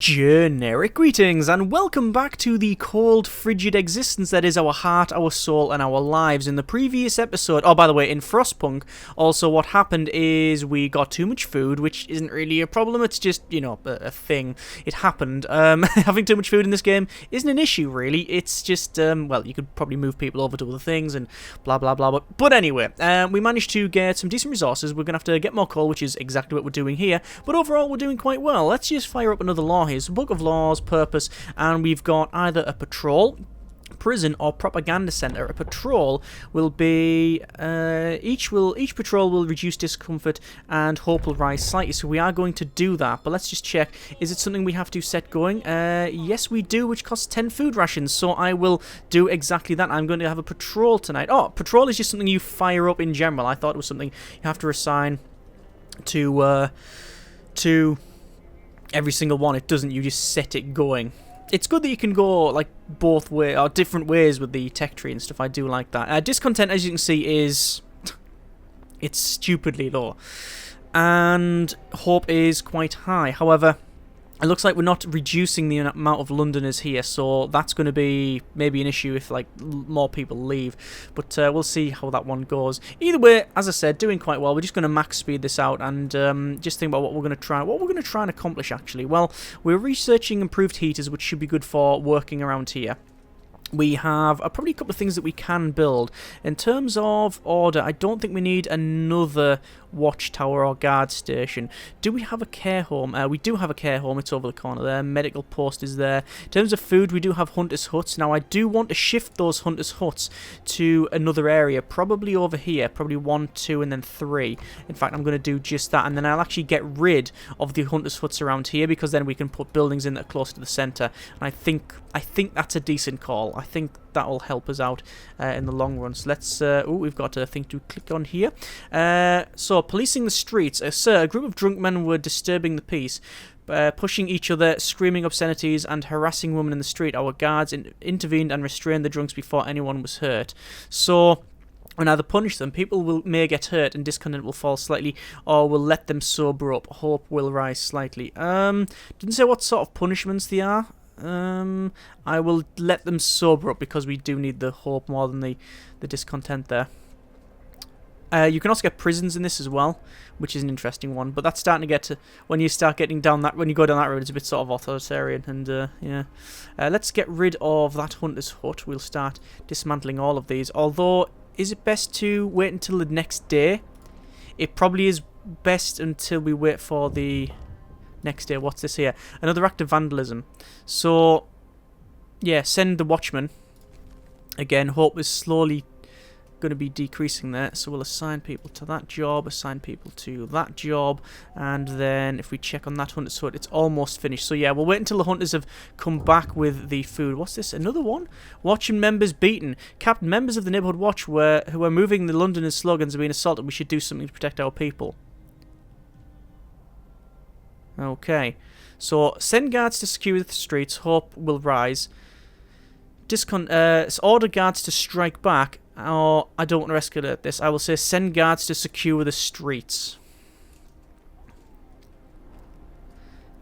Generic greetings and welcome back to the cold, frigid existence that is our heart, our soul, and our lives. In the previous episode, oh, by the way, in Frostpunk, also what happened is we got too much food, which isn't really a problem, it's just, you know, a thing. It happened. Having too much food in this game isn't an issue, really. It's just, well, you could probably move people over to other things and blah, blah, blah. But anyway, we managed to get some decent resources. We're going to have to get more coal, which is exactly what we're doing here. But overall, we're doing quite well. Let's just fire up another law here. So Book of Laws, Purpose, and we've got either a patrol, prison, or propaganda center. A patrol will be each patrol will reduce discomfort and hope will rise slightly, so we are going to do that. But let's just check, is it something we have to set going? Yes we do, which costs 10 food rations, so I will do exactly that. I'm going to have a patrol tonight. Oh, patrol is just something you fire up in general. I thought it was something you have to assign to every single one. It doesn't, you just set it going. It's good that you can go like both way or different ways with the tech tree and stuff. I do like that. Discontent, as you can see, is it's stupidly low, and hope is quite high. However, it looks like we're not reducing the amount of Londoners here, so that's going to be maybe an issue if like more people leave. But we'll see how that one goes. Either way, as I said, doing quite well. We're just going to max speed this out and just think about what we're going to try. What we're going to try and accomplish, actually. Well, we're researching improved heaters, which should be good for working around here. We have probably a couple of things that we can build. In terms of order, I don't think we need another watchtower or guard station. Do we have a care home? We do have a care home. It's over the corner there. Medical post is there. In terms of food, we do have hunters' huts. Now, I do want to shift those hunters' huts to another area, probably over here. Probably 1, 2, and then 3. In fact, I'm going to do just that, and then I'll actually get rid of the hunters' huts around here, because then we can put buildings in that are close to the centre. And I think that's a decent call. I think that will help us out in the long run. So let's... oh, we've got a thing to click on here. So, policing the streets. Sir, a group of drunk men were disturbing the peace, pushing each other, screaming obscenities, and harassing women in the street. Our guards intervened and restrained the drunks before anyone was hurt. So... we'll either punish them, people may get hurt, and discontent will fall slightly, or we'll let them sober up. Hope will rise slightly. Didn't say what sort of punishments they are. I will let them sober up because we do need the hope more than the discontent there. You can also get prisons in this as well, which is an interesting one. But that's starting to get to when you start getting down that when you go down that road, it's a bit sort of authoritarian. And yeah, let's get rid of that hunter's hut. We'll start dismantling all of these. Although, is it best to wait until the next day? It probably is best until we wait for the next day. What's this here? Another act of vandalism. So, yeah, send the watchman. Again, hope is slowly going to be decreasing there. So we'll assign people to that job, assign people to that job, and then if we check on that hunter's hut, it's almost finished. So yeah, we'll wait until the hunters have come back with the food. What's this? Another one? Watching members beaten. Captain, members of the neighbourhood watch who are moving the Londoners' slogans are being assaulted. We should do something to protect our people. Okay, so send guards to secure the streets. Hope will rise. Order guards to strike back. Or I don't want to escalate this. I will say send guards to secure the streets.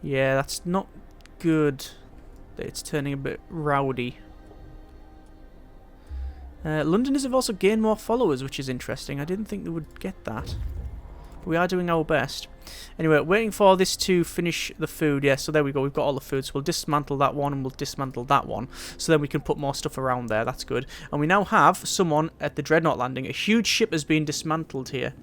Yeah, that's not good. It's turning a bit rowdy. Londoners have also gained more followers, which is interesting. I didn't think they would get that. We are doing our best. Anyway, waiting for this to finish the food. Yeah, so there we go. We've got all the food. So we'll dismantle that one and we'll dismantle that one. So then we can put more stuff around there. That's good. And we now have someone at the Dreadnought landing. A huge ship has been dismantled here.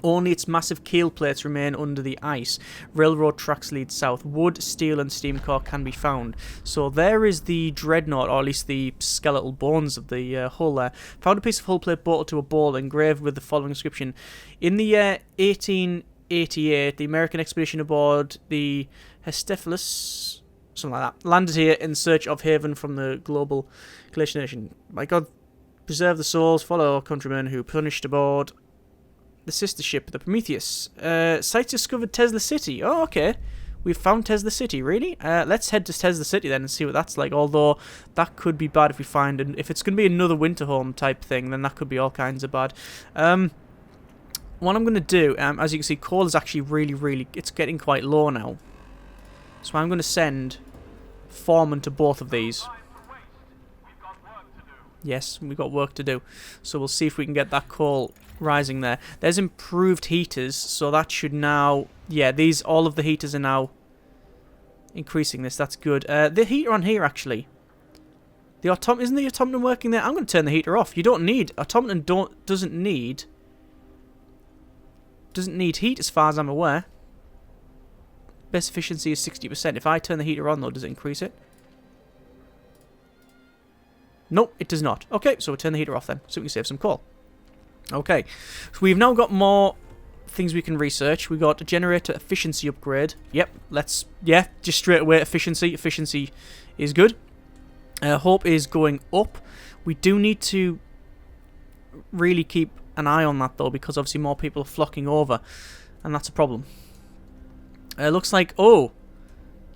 Only its massive keel plates remain under the ice. Railroad tracks lead south. Wood, steel, and steam core can be found. So there is the Dreadnought, or at least the skeletal bones of the hull there. Found a piece of hull plate bolted to a ball engraved with the following inscription. In the year 1888, the American expedition aboard the Hestephilus, something like that, landed here in search of haven from the global glacier nation. My God, preserve the souls, follow our countrymen who punished aboard the sister ship, the Prometheus. Sites discovered Tesla City. Oh, okay. We've found Tesla City, really? Let's head to Tesla City then and see what that's like, although that could be bad if we find it. If it's going to be another winter home type thing, then that could be all kinds of bad. What I'm going to do, as you can see, coal is actually really, it's getting quite low now. So I'm going to send foreman to both of these. Yes, we've got work to do. So we'll see if we can get that coal rising there. There's improved heaters, so that should now... Yeah, all of the heaters are now increasing this. That's good. The heater on here, actually. Isn't the automaton working there? I'm going to turn the heater off. You don't need... Automaton doesn't need heat as far as I'm aware. Best efficiency is 60%. If I turn the heater on, though, does it increase it? Nope, it does not. Okay, so we'll turn the heater off then, so we can save some coal. Okay, so we've now got more things we can research. We've got a generator efficiency upgrade. Yep, just straight away efficiency. Efficiency is good. Hope is going up. We do need to really keep an eye on that, though, because obviously more people are flocking over, and that's a problem. Looks like,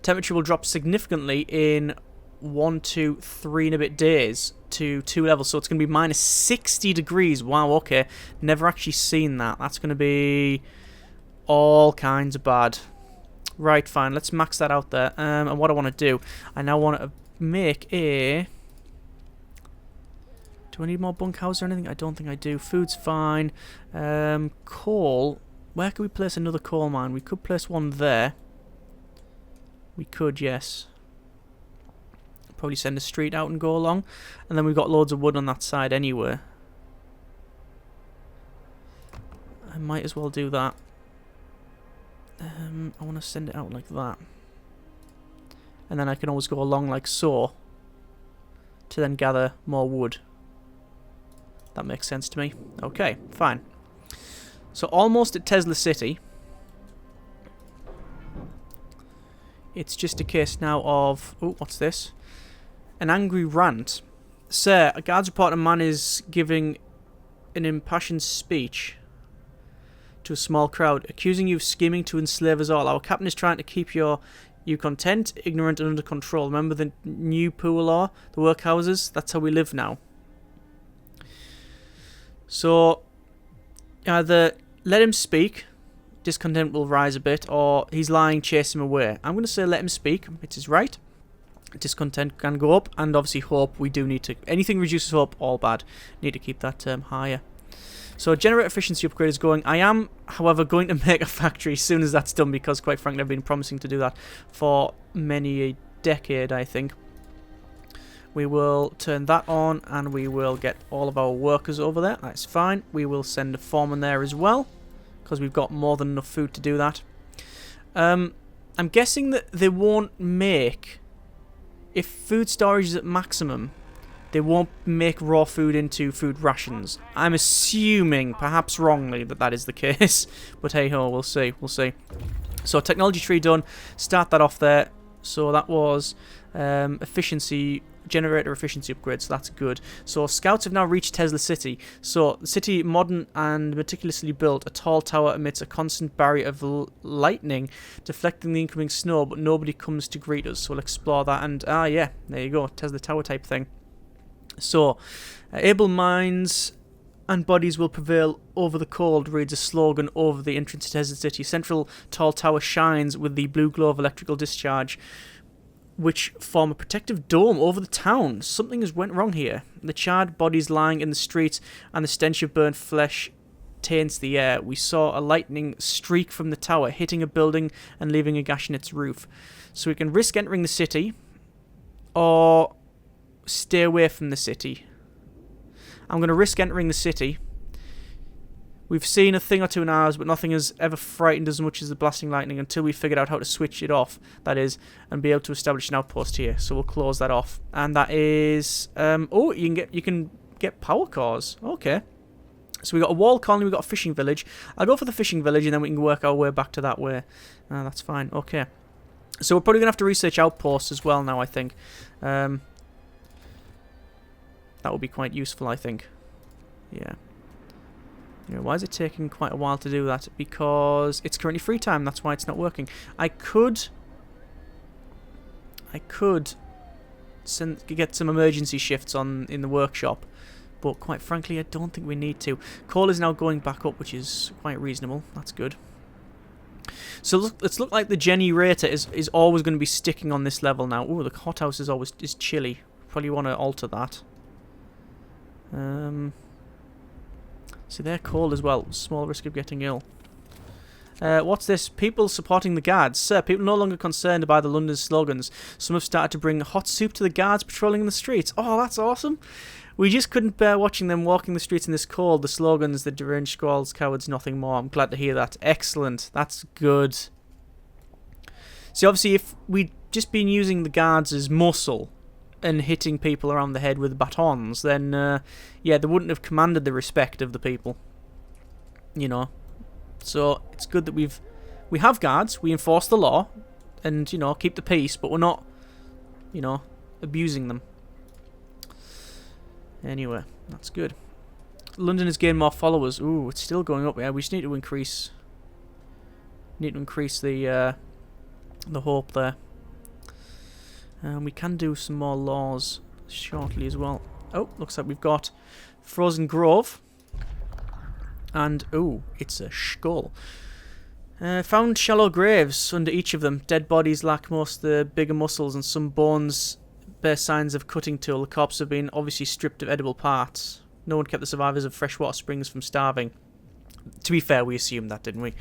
temperature will drop significantly in 1, 2, 3 and a bit days to 2 levels, so it's going to be minus 60 degrees. Wow, okay. Never actually seen that. That's going to be all kinds of bad. Right, fine. Let's max that out there. And what I want to do, I now want to make a... Do I need more bunkhouses or anything? I don't think I do. Food's fine. Coal. Where could we place another coal mine? We could place one there. We could, yes. Probably send a street out and go along. And then we've got loads of wood on that side anyway. I might as well do that. I want to send it out like that. And then I can always go along like so. To then gather more wood. That makes sense to me. Okay, fine. So almost at Tesla City. It's just a case now of... Oh, what's this? An angry rant. Sir, a guards report a man is giving an impassioned speech to a small crowd, accusing you of scheming to enslave us all. Our captain is trying to keep you content, ignorant and under control. Remember the new poor law? The workhouses? That's how we live now. So, either let him speak, discontent will rise a bit, or he's lying, chase him away. I'm going to say let him speak, it is right. Discontent can go up, and obviously hope we do need to... Anything reduces hope, all bad. Need to keep that higher. So generator efficiency upgrade is going. I am, however, going to make a factory as soon as that's done, because quite frankly I've been promising to do that for many a decade, I think. We will turn that on, and we will get all of our workers over there. That's fine. We will send a foreman there as well, because we've got more than enough food to do that. I'm guessing that they won't make... If food storage is at maximum, they won't make raw food into food rations. I'm assuming, perhaps wrongly, that that is the case. But hey-ho, we'll see. We'll see. So technology tree done. Start that off there. So that was efficiency... Generator efficiency upgrade, so that's good. So scouts have now reached Tesla City. So the city, modern and meticulously built, a tall tower emits a constant barrier of lightning, deflecting the incoming snow, but nobody comes to greet us. So we'll explore that, and yeah, there you go, Tesla Tower type thing. So able minds and bodies will prevail over the cold, reads a slogan over the entrance to Tesla City. Central tall tower shines with the blue glow of electrical discharge, which form a protective dome over the town. Something has went wrong here. The charred bodies lying in the streets and the stench of burnt flesh taints the air. We saw a lightning streak from the tower, hitting a building and leaving a gash in its roof. So we can risk entering the city, or stay away from the city. I'm going to risk entering the city. We've seen a thing or two in ours, but nothing has ever frightened as much as the blasting lightning until we figured out how to switch it off, that is, and be able to establish an outpost here. So we'll close that off. And that is... oh, you can get power cores. Okay. So we've got a wall colony, we've got a fishing village. I'll go for the fishing village, and then we can work our way back to that way. That's fine. Okay. So we're probably going to have to research outposts as well now, I think. That would be quite useful, I think. Yeah. Yeah, why is it taking quite a while to do that? Because it's currently free time, that's why it's not working. I could get some emergency shifts on in the workshop, but quite frankly I don't think we need to. Coal is now going back up, which is quite reasonable. That's good. So it's look like the generator is always going to be sticking on this level now. Ooh, the hothouse is chilly. Probably want to alter that. So they're cold as well. Small risk of getting ill. What's this? People supporting the guards. Sir, people no longer concerned by the London slogans. Some have started to bring hot soup to the guards patrolling in the streets. Oh, that's awesome. We just couldn't bear watching them walking the streets in this cold. The slogans, the deranged squalls, cowards, nothing more. I'm glad to hear that. Excellent. That's good. See, obviously, if we'd just been using the guards as muscle and hitting people around the head with batons, then, yeah, they wouldn't have commanded the respect of the people. You know. So it's good that we have guards, we enforce the law, and, you know, keep the peace, but we're not, you know, abusing them. Anyway, that's good. London has gained more followers. Ooh, it's still going up. Yeah, we just need to increase the hope there. And we can do some more laws shortly as well. Oh, looks like we've got Frozen Grove. And, ooh, it's a skull. Found shallow graves under each of them. Dead bodies lack most of the bigger muscles, and some bones bear signs of cutting tool. The corpses have been obviously stripped of edible parts. No one kept the survivors of freshwater springs from starving. To be fair, we assumed that, didn't we?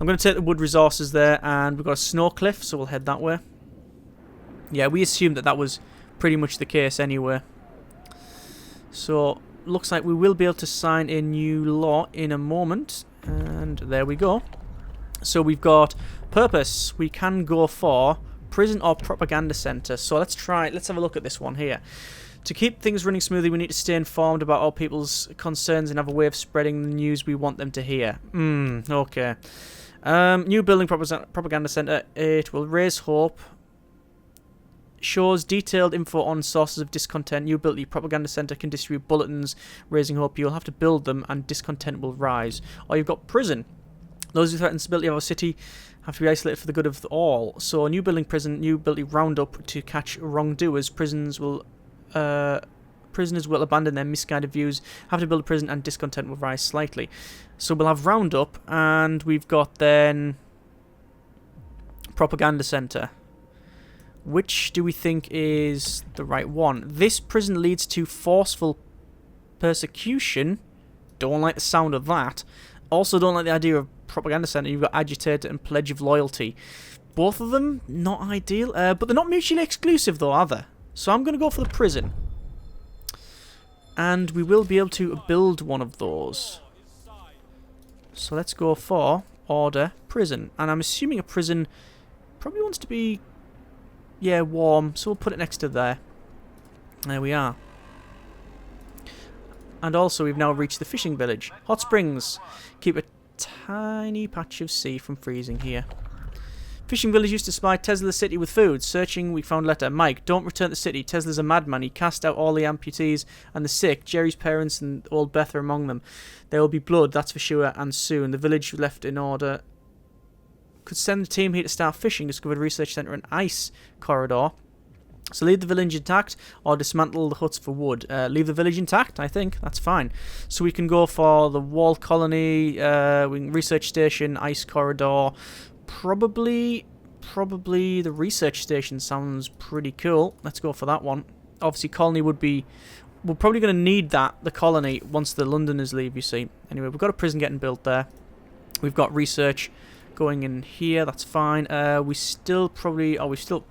I'm going to take the wood resources there, and we've got a snow cliff, so we'll head that way. Yeah, we assumed that was pretty much the case anyway. So looks like we will be able to sign a new law in a moment, and there we go. So we've got purpose. We can go for prison or propaganda center. So let's have a look at this one here. To keep things running smoothly, we need to stay informed about all people's concerns and have a way of spreading the news we want them to hear. Okay. New building propaganda center. It will raise hope. Shows detailed info on sources of discontent. New ability propaganda center can distribute bulletins raising hope. You'll have to build them and discontent will rise. Or you've got prison. Those who threaten the stability of our city have to be isolated for the good of all. So new building prison, new ability roundup to catch wrongdoers. Prisoners will abandon their misguided views, have to build a prison, and discontent will rise slightly. So we'll have roundup, and we've got then propaganda center. Which do we think is the right one? This prison leads to forceful persecution. Don't like the sound of that. Also don't like the idea of propaganda center. You've got agitator and pledge of loyalty. Both of them, not ideal. But they're not mutually exclusive though, are they? So I'm going to go for the prison. And we will be able to build one of those. So let's go for order prison. And I'm assuming a prison probably wants to be... yeah, warm, so we'll put it next to there. There we are. And also, we've now reached the fishing village. Hot springs. Keep a tiny patch of sea from freezing here. Fishing village used to supply Tesla city with food. Searching, we found letter. Mike, don't return to the city. Tesla's a madman. He cast out all the amputees and the sick. Jerry's parents and old Beth are among them. There will be blood, that's for sure, and soon. The village left in order... could send the team here to start fishing. Discovered research centre and ice corridor. So leave the village intact or dismantle the huts for wood. Leave the village intact, I think. That's fine. So we can go for the wall colony, research station, ice corridor. Probably the research station sounds pretty cool. Let's go for that one. Obviously, colony would be... we're probably going to need that, the colony, once the Londoners leave, you see. Anyway, we've got a prison getting built there. We've got research going in here, that's fine. We still probably...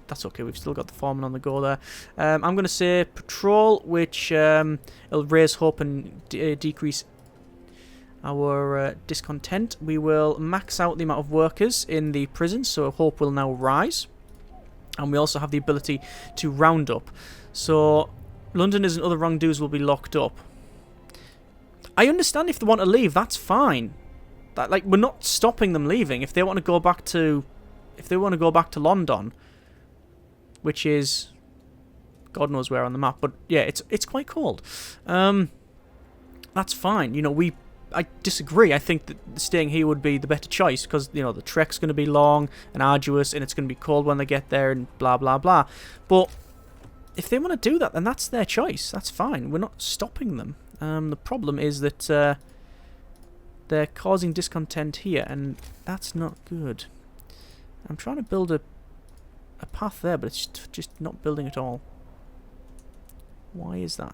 that's okay, we've still got the foreman on the go there. I'm going to say patrol, which it'll raise hope and decrease our discontent. We will max out the amount of workers in the prison, so hope will now rise. And we also have the ability to round up. So Londoners and other wrongdoers will be locked up. I understand if they want to leave, that's fine. That, like, we're not stopping them leaving. If they want to go back to London, which is God knows where on the map, but yeah, it's quite cold. That's fine. You know, I disagree. I think that staying here would be the better choice because, you know, the trek's going to be long and arduous and it's going to be cold when they get there and blah blah blah. But if they want to do that, then that's their choice. That's fine. We're not stopping them. The problem is that they're causing discontent here, and that's not good. I'm trying to build a path there, but it's just not building at all. Why is that?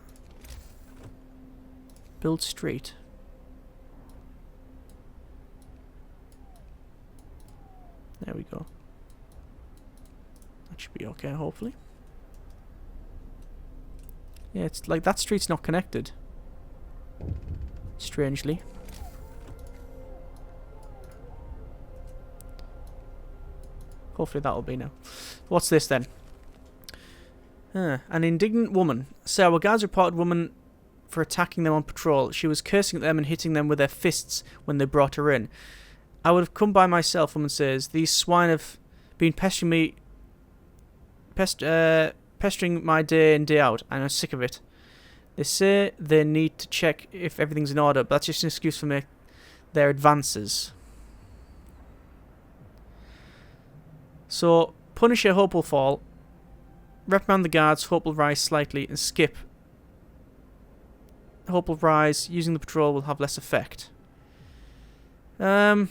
Build street. There we go. That should be okay, hopefully. Yeah, it's like that street's not connected. Strangely. Hopefully that'll be now. What's this then? An indignant woman. So our guards reported woman for attacking them on patrol. She was cursing at them and hitting them with their fists when they brought her in. I would have come by myself, woman says. These swine have been pestering me, pestering my day in, day out, and I'm sick of it. They say they need to check if everything's in order, but that's just an excuse for their advances. So, Punisher, hope will fall. Reprimand the guards, hope will rise slightly, and skip. Hope will rise, using the patrol will have less effect. I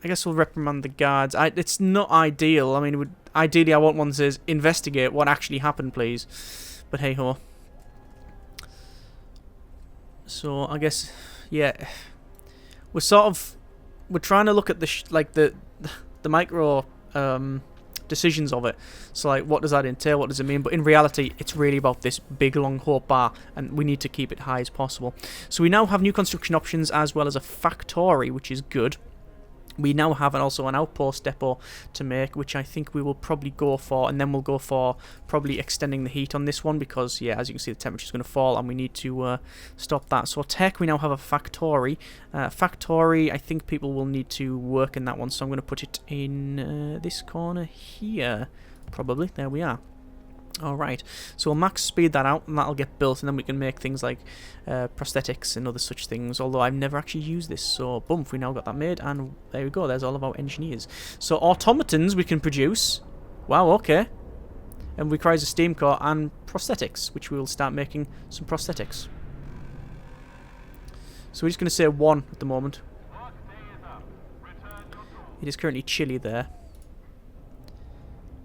guess we'll reprimand the guards. It's not ideal. I mean, ideally I want one that says, investigate what actually happened, please. But hey-ho. So, I guess, yeah. We're trying to look at the micro decisions of it. So, like, what does that entail? What does it mean? But in reality, it's really about this big, long hope bar, and we need to keep it high as possible. So we now have new construction options as well as a factory, which is good. We now have also an outpost depot to make, which I think we will probably go for, and then we'll go for probably extending the heat on this one because, yeah, as you can see, the temperature is going to fall, and we need to stop that. So tech, we now have a factory. Factory, I think people will need to work in that one, so I'm going to put it in this corner here, probably. There we are. Alright, so we'll max speed that out and that'll get built, and then we can make things like prosthetics and other such things, although I've never actually used this, so boom, we now got that made, and there we go, there's all of our engineers. So automatons we can produce, wow, okay, and requires a steam core and prosthetics, which we will start making some prosthetics. So we're just going to say 1 at the moment. It is currently chilly there.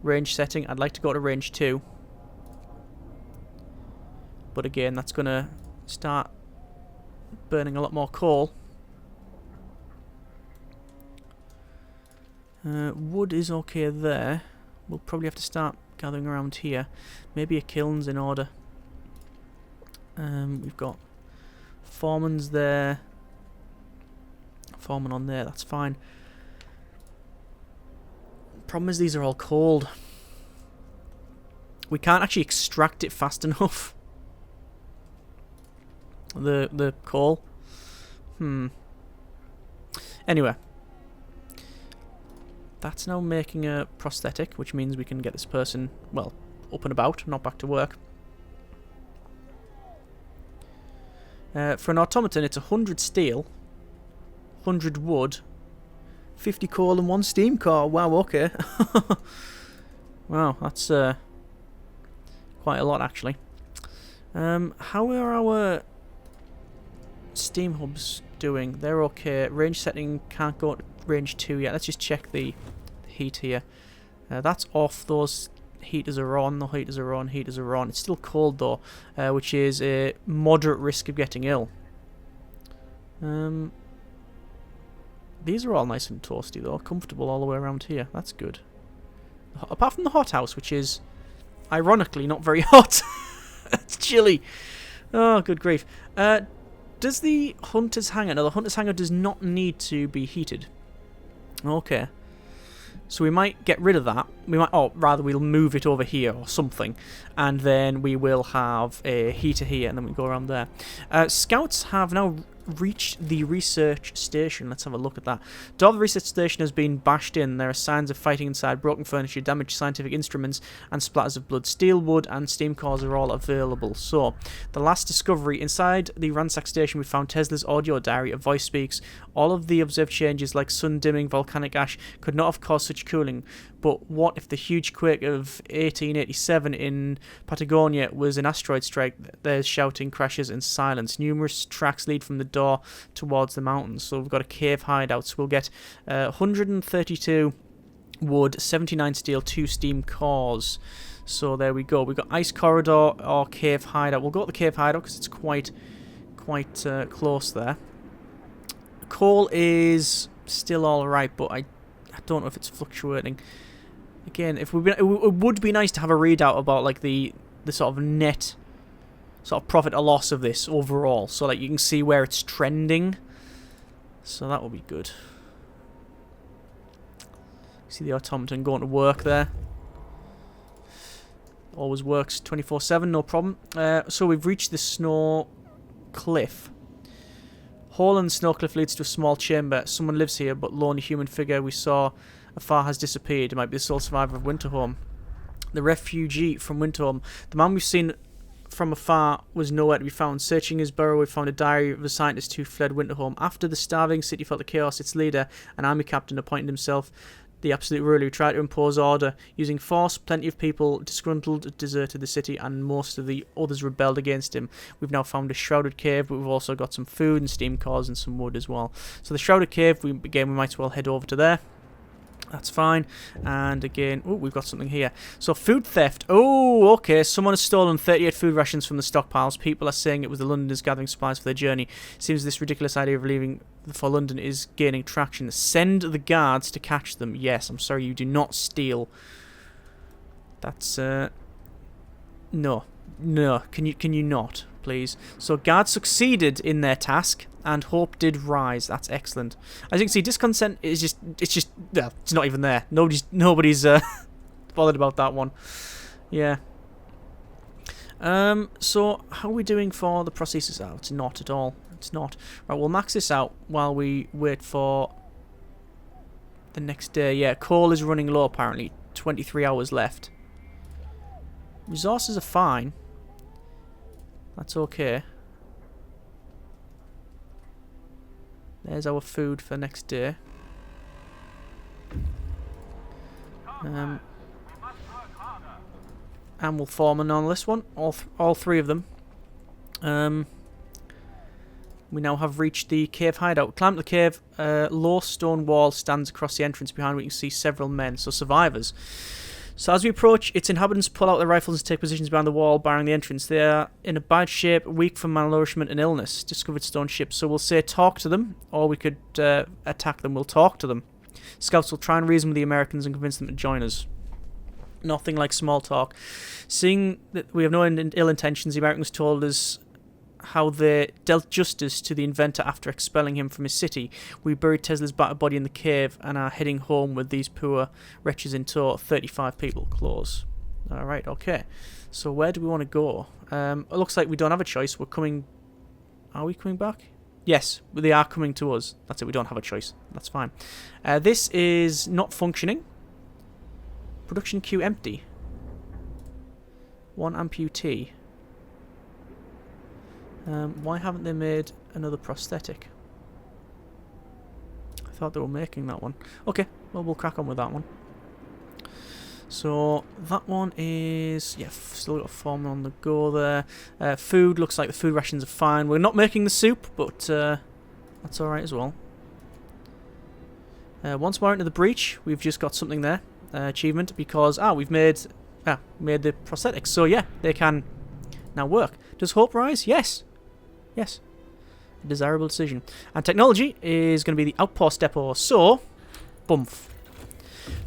Range setting, I'd like to go to range 2. But again, that's going to start burning a lot more coal. Wood is okay there. We'll probably have to start gathering around here. Maybe a kiln's in order. We've got foreman's there. Foreman on there, that's fine. Problem is these are all cold. We can't actually extract it fast enough. The coal. Anyway. That's now making a prosthetic, which means we can get this person, well, up and about, not back to work. For an automaton, it's 100 steel, 100 wood, 50 coal and 1 steam core. Wow, okay. Wow, that's quite a lot, actually. How are our steam hubs doing? They're okay. Range setting can't go to range 2 yet. Let's just check the heat here. That's off. Those heaters are on. The heaters are on. Heaters are on. It's still cold, though, which is a moderate risk of getting ill. These are all nice and toasty, though. Comfortable all the way around here. That's good. Apart from the hothouse, which is, ironically, not very hot. It's chilly. Oh, good grief. Does the hunter's hangar... No, the hunter's hangar does not need to be heated. Okay. So we might get rid of that. We might... Oh, rather, we'll move it over here or something. And then we will have a heater here, and then we go around there. Scouts have now reached the research station. Let's have a look at that. Door of the research station has been bashed in. There are signs of fighting inside, broken furniture, damaged scientific instruments, and splatters of blood. Steel, wood, and steam cores are all available. So, the last discovery. Inside the ransacked station, we found Tesla's audio diary. A voice speaks. All of the observed changes, like sun dimming, volcanic ash, could not have caused such cooling. But what if the huge quake of 1887 in Patagonia was an asteroid strike? There's shouting, crashes, and silence. Numerous tracks lead from the door towards the mountains. So we've got a cave hideout. So we'll get 132 wood, 79 steel, 2 steam cores. So there we go. We've got ice corridor or cave hideout. We'll go to the cave hideout because it's quite close there. Coal is still alright, but I don't know if it's fluctuating. Again, it would be nice to have a readout about like the sort of net sort of profit or loss of this overall, so like you can see where it's trending. So that will be good. See the automaton going to work there. Always works 24/7, no problem. So we've reached the snow cliff. Hole in the snow cliff leads to a small chamber. Someone lives here, but lonely human figure we saw afar has disappeared. It might be the sole survivor of Winterhome. The refugee from Winterhome. The man we've seen from afar was nowhere to be found. Searching his burrow, we found a diary of a scientist who fled Winterhome. After the starving city felt the chaos, its leader, an army captain, appointed himself the absolute ruler who tried to impose order. Using force, plenty of people disgruntled deserted the city, and most of the others rebelled against him. We've now found a shrouded cave, but we've also got some food and steam cores and some wood as well. So the shrouded cave, we might as well head over to there. That's fine. And again, oh, we've got something here. So food theft. Oh, okay. Someone has stolen 38 food rations from the stockpiles. People are saying it was the Londoners gathering supplies for their journey. Seems this ridiculous idea of leaving for London is gaining traction. Send the guards to catch them. Yes, I'm sorry, you do not steal. That's no. Can you not, please? So guards succeeded in their task, and hope did rise. That's excellent. As you can see, discontent is it's not even there. Nobody's bothered about that one. Yeah. So how are we doing for the prosthesis? Oh, it's not at all. It's not. Right, we'll max this out while we wait for the next day. Yeah, coal is running low apparently. 23 hours left. Resources are fine. That's okay. There's our food for next day. And we'll foreman on this one. All three of them. We now have reached the cave hideout. Climb the cave. Low stone wall stands across the entrance. Behind we can see several men. So survivors. So as we approach, its inhabitants pull out their rifles and take positions behind the wall, barring the entrance. They are in a bad shape, weak from malnourishment and illness. Discovered stone ships. So we'll say talk to them, or we could attack them. We'll talk to them. Scouts will try and reason with the Americans and convince them to join us. Nothing like small talk. Seeing that we have no ill intentions, the Americans told us how they dealt justice to the inventor after expelling him from his city. We buried Tesla's battered body in the cave and are heading home with these poor wretches in tow. 35 people close. Alright, okay. So where do we want to go? It looks like we don't have a choice. We're coming... Are we coming back? Yes, they are coming to us. That's it, we don't have a choice. That's fine. This is not functioning. Production queue empty. One amputee. Why haven't they made another prosthetic? I thought they were making that one. Okay, well, we'll crack on with that one. So, that one is... Yeah, still got a foreman on the go there. Food, looks like the food rations are fine. We're not making the soup, but that's alright as well. Once we're into the breach, we've just got something there. Achievement, because... we've made the prosthetics. So, yeah, they can now work. Does hope rise? Yes. Yes. A desirable decision. And technology is going to be the outpost depot. So, bumf.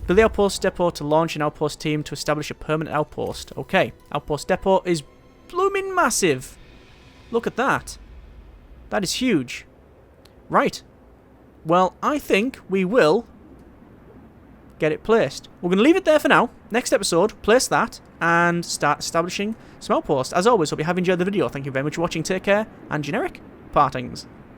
Build the outpost depot to launch an outpost team to establish a permanent outpost. Okay. Outpost depot is blooming massive. Look at that. That is huge. Right. Well, I think we will get it placed. We're going to leave it there for now. Next episode, place that and start establishing some outposts. As always, hope you have enjoyed the video. Thank you very much for watching. Take care and generic partings.